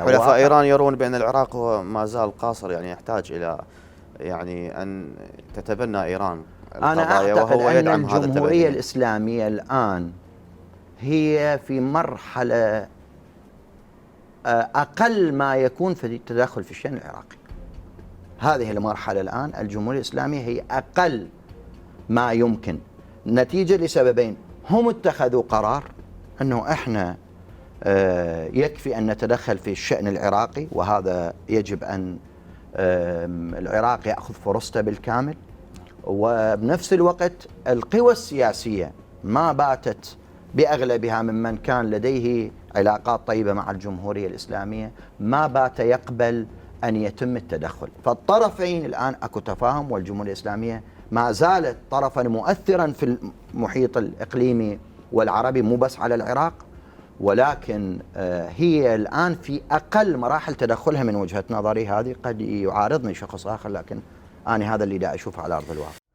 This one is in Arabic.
حلفاء إيران يرون بأن العراق هو ما زال قاصر، يعني يحتاج إلى أن تتبنى إيران أنا القضايا، أعتقد وهو أن يدعم هذا الجمهورية التبني. الإسلامية الآن هي في مرحلة أقل ما يكون في التدخل في الشأن العراقي. هذه المرحلة الآن الجمهورية الإسلامية هي أقل ما يمكن، نتيجة لسببين. هم اتخذوا قرار أنه إحنا يكفي أن نتدخل في الشأن العراقي، وهذا يجب أن العراق يأخذ فرصته بالكامل. وبنفس الوقت القوى السياسية ما باتت بأغلبها ممن كان لديه علاقات طيبة مع الجمهورية الإسلامية ما بات يقبل أن يتم التدخل. فالطرفين الآن أكو تفاهم، والجمهورية الإسلامية ما زالت طرفا مؤثرا في المحيط الإقليمي والعربي، مو بس على العراق، ولكن هي الآن في أقل مراحل تدخلها من وجهة نظري. هذه قد يعارضني شخص آخر، لكن أنا هذا اللي دا أشوفه على أرض الواقع.